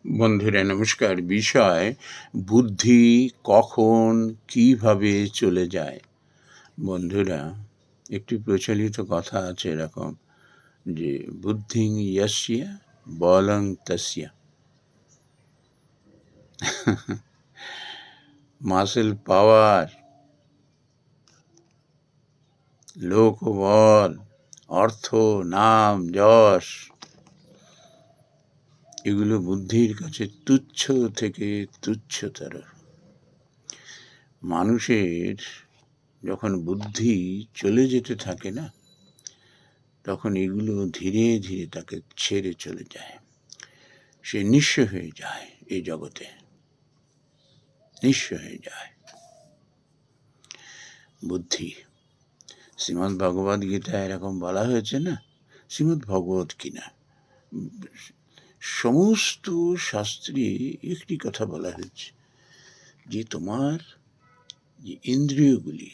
বন্ধুরা নমস্কার। বিষয় বুদ্ধি কখন কিভাবে চলে যায়। বন্ধুরা, একটি প্রচলিত কথা আছে এরকম যে বুদ্ধিং ইয়স্য বলং তস্য। মাসেল পাওয়ার, লোকবল, অর্থ, নাম, যশ, এগুলো বুদ্ধির কাছে তুচ্ছ থেকে তুচ্ছতর। মানুষের যখন বুদ্ধি চলে যেতে থাকে না, তখন এগুলো ধীরে ধীরে তাকে ছেড়ে চলে যায়। সে নিঃস্ব হয়ে যায়, এই জগতে নিঃস্ব হয়ে যায়। বুদ্ধি, শ্রীমদ্ ভগবদ গীতা এরকম বলা হয়েছে না, শ্রীমদ্ ভগবত কিনা সমস্ত শাস্ত্রে একটি কথা বলা হয়েছে যে তোমার যে ইন্দ্রিয়গুলি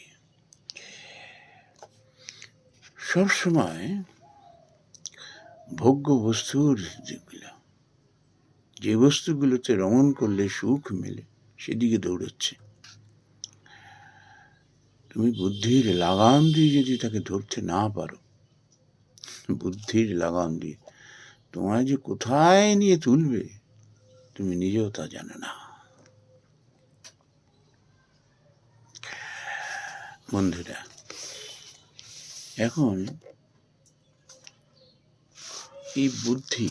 সবসময় ভোগ্য বস্তুর যে বস্তুগুলোতে রমণ করলে সুখ মেলে সেদিকে দৌড়চ্ছে। তুমি বুদ্ধির লাগাম দিয়ে যদি তাকে ধরতে না পারো, বুদ্ধির লাগাম দিয়ে তোমায় যে কোথায় নিয়ে তুলবে তুমি নিজেও তা জানো না। বন্ধুরা, এখন এই বুদ্ধি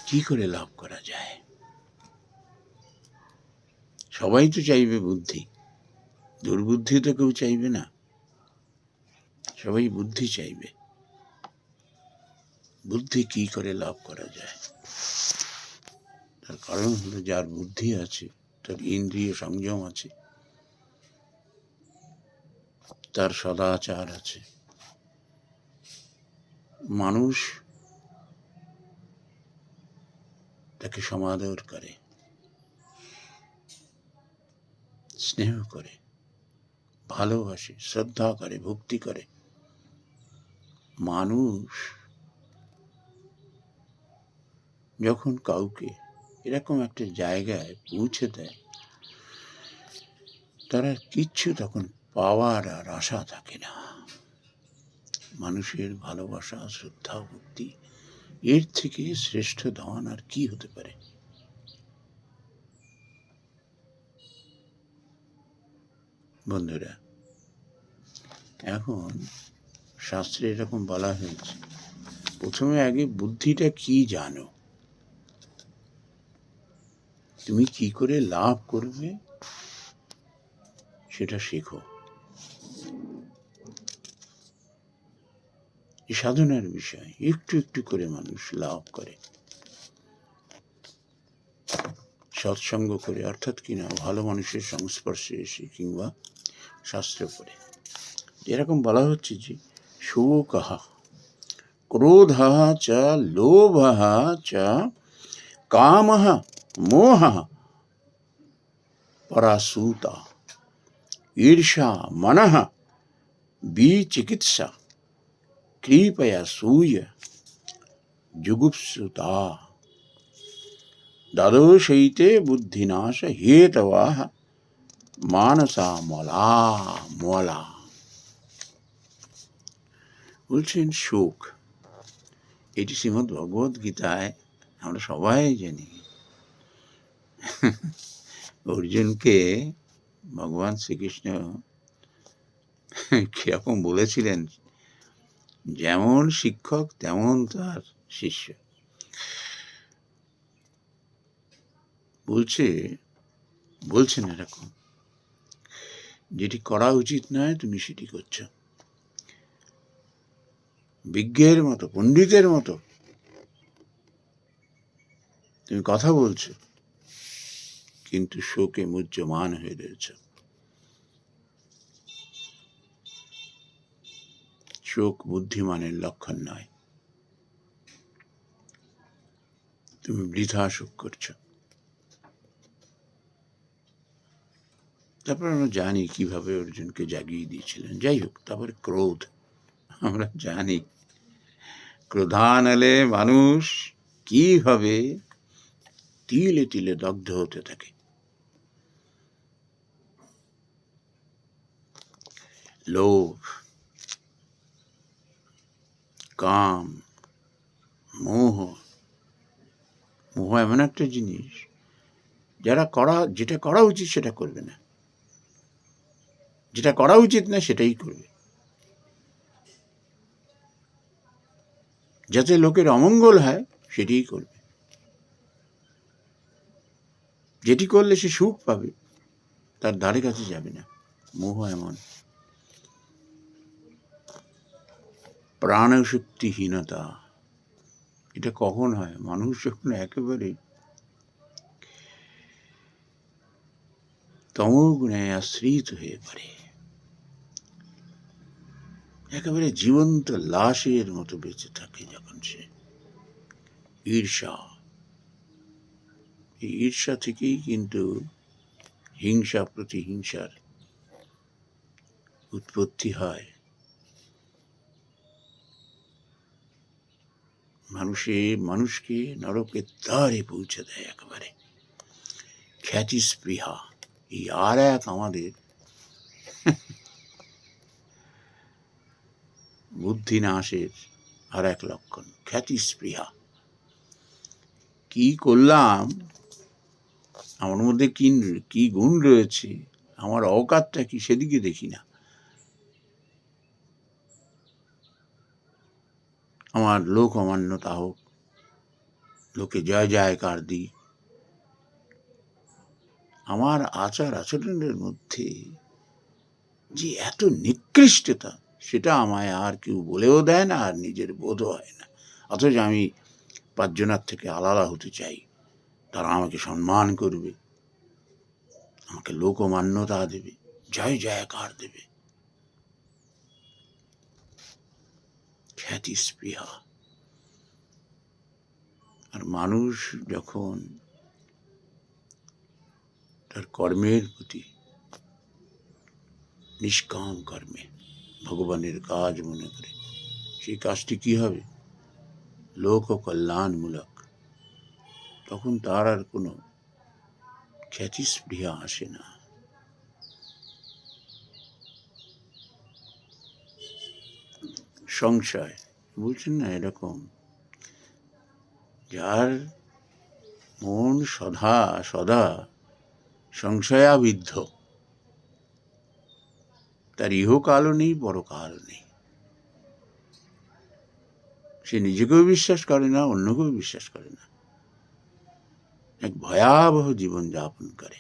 কি করে লাভ করা যায়? সবাই তো চাইবে বুদ্ধি, দুর্বুদ্ধি তো কেউ চাইবে না, সবাই বুদ্ধি চাইবে। বুদ্ধি কি করে লাভ করা যায়? তার কারণ হলো যার বুদ্ধি আছে, তার ইন্দ্রিয় সংযম আছে, তার সদাচার আছে। মানুষ তাকে সমাদর করে, স্নেহ করে, ভালোবাসে, শ্রদ্ধা করে, ভক্তি করে। মানুষ যখন কাউকে এরকম একটা জায়গায় পৌঁছে দেয়, তারা কিচ্ছু তখন পাওয়ার আর আশা থাকে না। মানুষের ভালোবাসা, শ্রদ্ধা, ভক্তি, এর থেকে শ্রেষ্ঠ ধন আর কি হতে পারে? বন্ধুরা, এখন শাস্ত্রে এরকম বলা হয়েছে, প্রথমে আগে বুদ্ধিটা কি জানো, তুমি কি করে লাভ করবে সেটা শেখো। এই সাধনার বিষয়, একটু একটু করে মানুষ লাভ করে সৎসঙ্গ করে, অর্থাৎ কিনা ভালো মানুষের সংস্পর্শে এসে কিংবা শাস্ত্র পড়ে। এরকম বলা হচ্ছে যে শোকঃ ক্রোধঃ চ লোভঃ চ কামঃ মোহঃ পরাসুতা ঈর্ষা মনঃ বিচিকিৎসা কৃপয়া সূয় জুগুপ্সুতা দ্বাদশৈতে বুদ্ধিনাশ হেতবঃ মানসা মলা। বলছেন শোক, এটি শ্রীমদ্ ভগবদ গীতায় আমরা সবাই জানি। অর্জুনকে ভগবান শ্রীকৃষ্ণ কিরকম বলেছিলেন, যেমন শিক্ষক তেমন তার শিষ্য। বলছেন এরকম, যেটি করা উচিত নয় তুমি সেটি করছো। বিজ্ঞের মতো, পণ্ডিতের মতো তুমি কথা বলছো, কিন্তু শোকে মুহ্যমান হয়ে রয়েছ। শোক বুদ্ধিমানের লক্ষণ নয়। তুমি বৃথা শোক করছো। তারপর আমরা জানি কিভাবে অর্জুনকে জাগিয়ে দিয়েছিলেন। যাই হোক, তারপরে ক্রোধ, আমরা জানি ক্রোধানলে মানুষ কিভাবে তিলে তিলে দগ্ধ হতে থাকে। লোভ, কাম, মোহ। মোহ এমন একটা জিনিস, যেটা করা উচিত সেটা করবে না, যেটা করা উচিত না সেটাই করবে, যাতে লোকের অমঙ্গল হয় সেটাই করবে। যেটি করলে সে সুখ পাবে তার ধারে কাছে যাবে না। মোহ এমন। প্রাণশক্তিহীনতা, এটা কখন হয়? মানুষ যখন একেবারে তমোগুণে আশ্রিত হয়ে পড়ে, একেবারে জীবন্ত লাশের মতো বেঁচে থাকে যখন সে। ঈর্ষা, এই ঈর্ষা থেকেই কিন্তু হিংসা প্রতিহিংসার উৎপত্তি হয়। মানুষকে নরকের দ্বারে পৌঁছে দেয় একেবারে। খ্যাতি স্পৃহা, এই আর এক আমাদের বুদ্ধি নাশের আর এক লক্ষণ, খ্যাতি স্পৃহা। কি করলাম, আমার মধ্যে কি গুণ রয়েছে, আমার অকাতটা কি, সেদিকে দেখি না। আমার লোক অমান্যতা হোক, লোকে জয় জয়কার দিই, আমার আচার আচরণের মধ্যে যে এত নিকৃষ্টতা, সেটা আমায় আর কেউ বলেও দেয় না, আর নিজের বোধও হয় না। অথচ আমি পাঁচজনের থেকে আলাদা হতে চাই, তারা আমাকে সম্মান করবে, আমাকে লোকমান্যতা দেবে, জয় জয়কার দেবে। খ্যাতি স্পৃহা। আর মানুষ যখন তার কর্মের প্রতি, নিষ্কাম কর্মে ভগবানের কাজ মনে করে, সেই কাজটি কি হবে? লোক কল্যাণমূলক, তখন তার আর কোনো খ্যাতি স্পৃহা আসে না। সংশয়, বলছেন না এরকম, যার মন সদা সদা সংশয়াবিদ্ধ, তার ইহকালও নেই, পরকালও নেই। সে নিজেকেও বিশ্বাস করে না, অন্যকেও বিশ্বাস করে না, এক ভয়াবহ জীবন যাপন করে,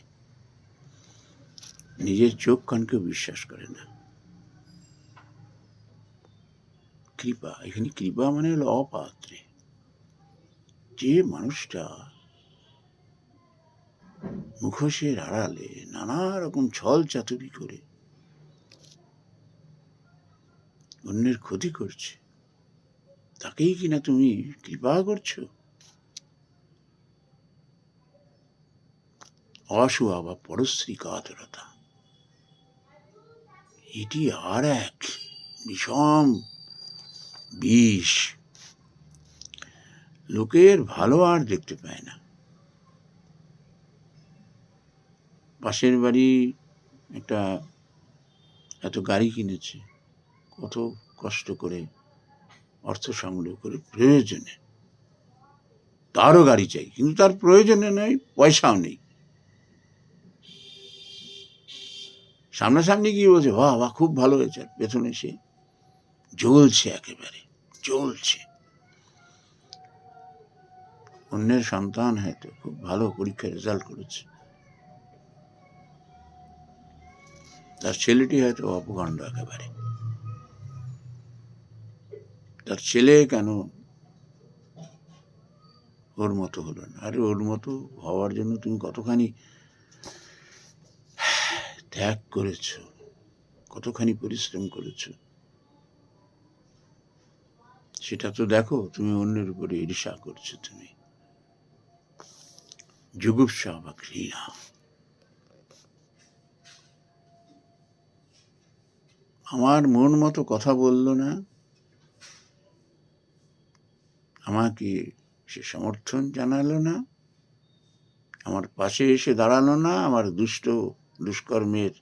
নিজের চোখ কানকেও বিশ্বাস করে না। কৃপা, এখানে কৃপা মানে হলো অপাত্রে। যে মানুষটা মুখোশের আড়ালে নানা রকম ছল চাতুরি করে অন্যের ক্ষতি করছে, তাকেই কিনা তুমি কৃপা করছো? অসুয়া বা পরশ্রী কাতরতা, এটি আর এক বিষম বিষ। লোকের ভালো আর দেখতে পায় না। পাশের বাড়ি একটা এত গাড়ি কিনেছে, কত কষ্ট করে অর্থ সংগ্রহ করে, প্রয়োজনে তারও গাড়ি চাই, কিন্তু তার প্রয়োজনে নয়, পয়সাও নেই। সামনাসামনি গিয়ে বলছে বাহ বাহ খুব ভালো হয়েছে, পেছনে সে জ্বলছে, একেবারে জ্বলছে। অন্যের সন্তান হয়তো খুব ভালো পরীক্ষায় রেজাল্ট করেছে, তার ছেলেটি হয়তো অপকাণ্ড একেবারে। তার ছেলে কেন ওর মতো হলো না? আরে ওর মতো হওয়ার জন্য তুমি কতখানি ত্যাগ করেছ, কতখানি পরিশ্রম করেছ, সেটা তো দেখো। তুমি অন্যের উপরে ঈর্ষা করছো, তুমি জুগুপ্সা বা ঘৃণা। আমার মন মতো কথা বলল না, আমাকে সে সমর্থন জানালো না, আমার পাশে এসে দাঁড়ালো না, আমার দুষ্কর্মের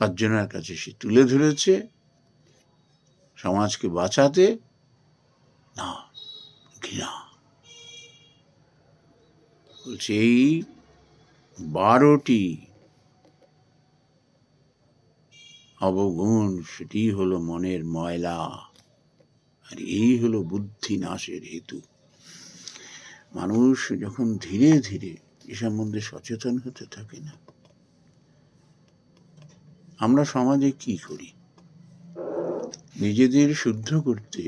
পাঁচজনের কাছে সে তুলে ধরেছে সমাজকে বাঁচাতে। না, ঘৃণা। বলছে এই 12টি অবগুণ, সেটি হলো মনের ময়লা, আর এই হলো বুদ্ধি নাশের হেতু। মানুষ যখন ধীরে ধীরে এ সম্বন্ধে সচেতন হতে থাকে না, আমরা সমাজে কি করি, নিজেদের শুদ্ধ করতে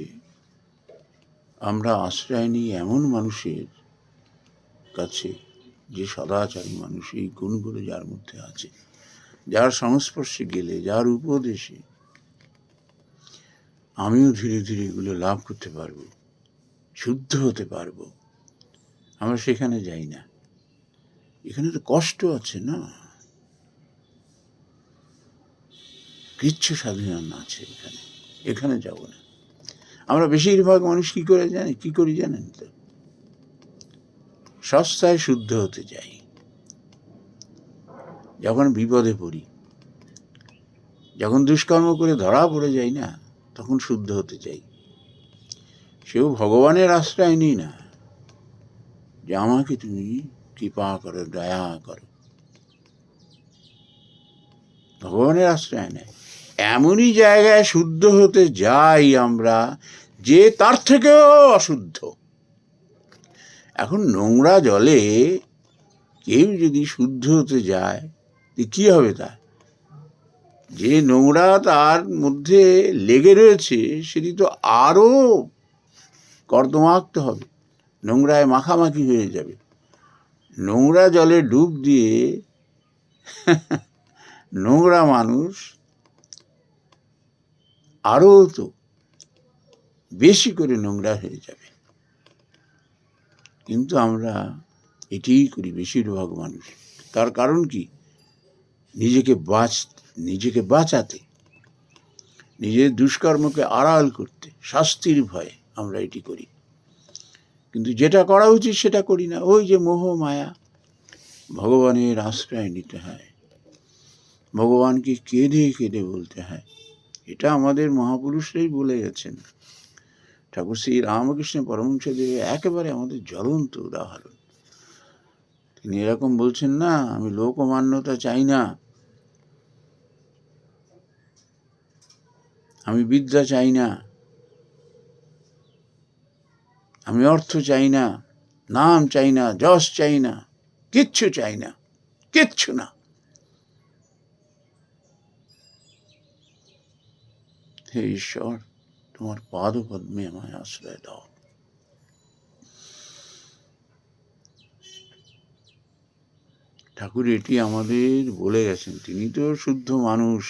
আমরা আশ্রয় নিই এমন মানুষের কাছে যে সদাচারী মানুষ, এই গুণগুলো যার মধ্যে আছে, যার সংস্পর্শে গেলে, যার উপদেশে আমিও ধীরে ধীরে এগুলো লাভ করতে পারবো, শুদ্ধ হতে পারবো। আমরা সেখানে যাই না। এখানে তো কষ্ট আছে না, কিচ্ছু স্বাধীনতা আছে এখানে, এখানে যাব না। আমরা বেশিরভাগ মানুষ কি করি জানেন তো? সস্তায় শুদ্ধ হতে যাই। যখন বিপদে পড়ি, যখন দুষ্কর্ম করে ধরা পড়ে যাই না, তখন শুদ্ধ হতে চাই। সেও ভগবানের আশ্রয় নিই না যে আমাকে তুমি কৃপা করো, দয়া করো। ভগবানের আশ্রয় নেয়। এমনই জায়গায় শুদ্ধ হতে যাই আমরা যে তার থেকেও অশুদ্ধ। এখন নোংরা জলে কেউ যদি শুদ্ধ হতে যায়, কি হবে? তার যে নোংরা তার মধ্যে লেগে রয়েছে, সেটি তো আরো কর্দমাক্ত হবে, নোংরায় মাখামাখি হয়ে যাবে। নোংরা জলে ডুব দিয়ে নোংরা মানুষ আরো তো বেশি করে নোংরা হয়ে যাবে। কিন্তু আমরা এটিই করি বেশিরভাগ মানুষ। তার কারণ কি? নিজেকে বাঁচাতে, নিজের দুষ্কর্মকে আড়াল করতে, শাস্তির ভয়ে আমরা এটি করি। কিন্তু যেটা করা উচিত সেটা করি না। ওই যে মোহ মায়া। ভগবানের আশ্রয় নিতে হয়, ভগবানকে কেঁদে কেঁদে বলতে হয়। এটা আমাদের মহাপুরুষরাই বলে গেছেন। ঠাকুর শ্রী রামকৃষ্ণ পরমহংসদেব একেবারে আমাদের জ্বলন্ত উদাহরণ। তিনি এরকম বলছেন না, আমি লোকমান্যতা চাই না, আমি বিদ্যা চাই না, আমি অর্থ চাই না, নাম চাই না, যশ চাই না, কিচ্ছু চাই না, কিচ্ছু না। হে ঈশ্বর, তোমার পাদপদ্মে আমায় আশ্রয় দাও। ঠাকুর এটি আমাদের বলে গেছেন। তিনি তো শুদ্ধ মানুষ।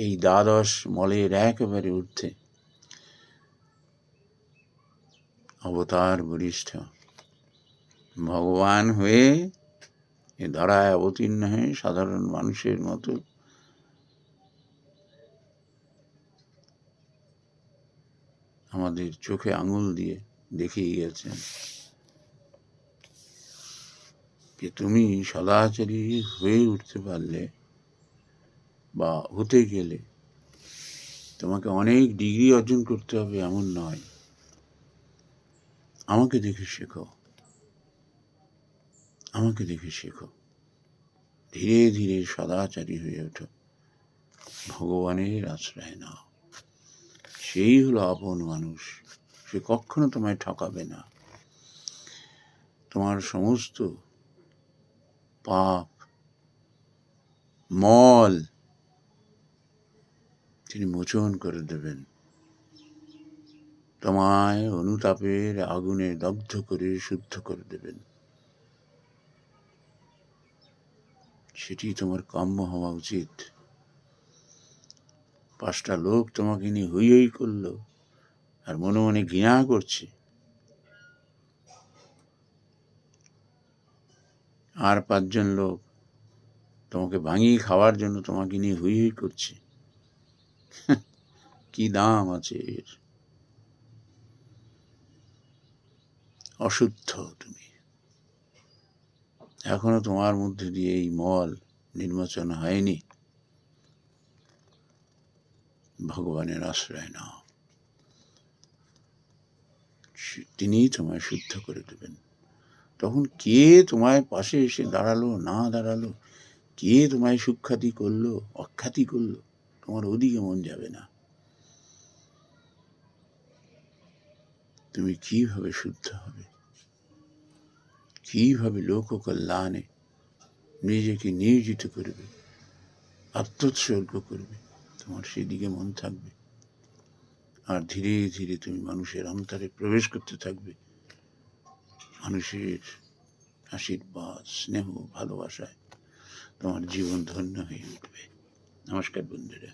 এই দ্বাদশ মলের একেবারে ঊর্ধ্বে অবতার বরিষ্ঠ ভগবান হয়ে এ ধরায় অবতীর্ণ হয়ে সাধারণ মানুষের মতো আমাদের চোখে আঙুল দিয়ে দেখিয়ে গেছেন যে তুমি সদাচারী হয়ে উঠতে পারলে বা হতে গেলে তোমাকে অনেক ডিগ্রি অর্জন করতে হবে এমন নয়। আমাকে দেখে শেখো, আমাকে দেখে শেখো, ধীরে ধীরে সদাচারী হয়ে ওঠো, ভগবানের আশ্রয় নাও। সেই হলো আপন মানুষ। সে কখনো তোমায় ঠকাবে না। তোমার সমস্ত পাপ মল তিনি মোচন করে দেবেন, তোমায় অনুতাপের আগুনে দগ্ধ করে শুদ্ধ করে দেবেন। সেটি তোমার কাম্য হওয়া উচিত। 5টা লোক তোমাকে নিয়ে হই হই করলো আর মনে মনে ঘৃণা করছে, আর 5জন লোক তোমাকে ভাঙিয়ে খাওয়ার জন্য তোমাকে নিয়ে হই হই করছে, কি দাম আছে এর? অশুদ্ধ তুমি, এখনো তোমার মধ্যে দিয়ে এই মল নির্বাচন হয়নি। ভগবানের আশ্রয় নাও, তিনিই তোমায় শুদ্ধ করে দেবেন। তখন কে তোমায় পাশে এসে দাঁড়ালো না দাঁড়ালো, কে তোমায় সুখ্যাতি করলো অখ্যাতি করলো, তোমার ওদিকে মন যাবে না। তুমি কিভাবে শুদ্ধ হবে, কিভাবে লোক কল্যাণে নিজেকে নিয়োজিত করবে, আত্মোৎসর্গ করবে, তোমার সেদিকে মন থাকবে। আর ধীরে ধীরে তুমি মানুষের অন্তরে প্রবেশ করতে থাকবে, মানুষের আশীর্বাদ স্নেহ ভালোবাসায় তোমার জীবন ধন্য হয়ে উঠবে। নমস্কার বন্ধুরা।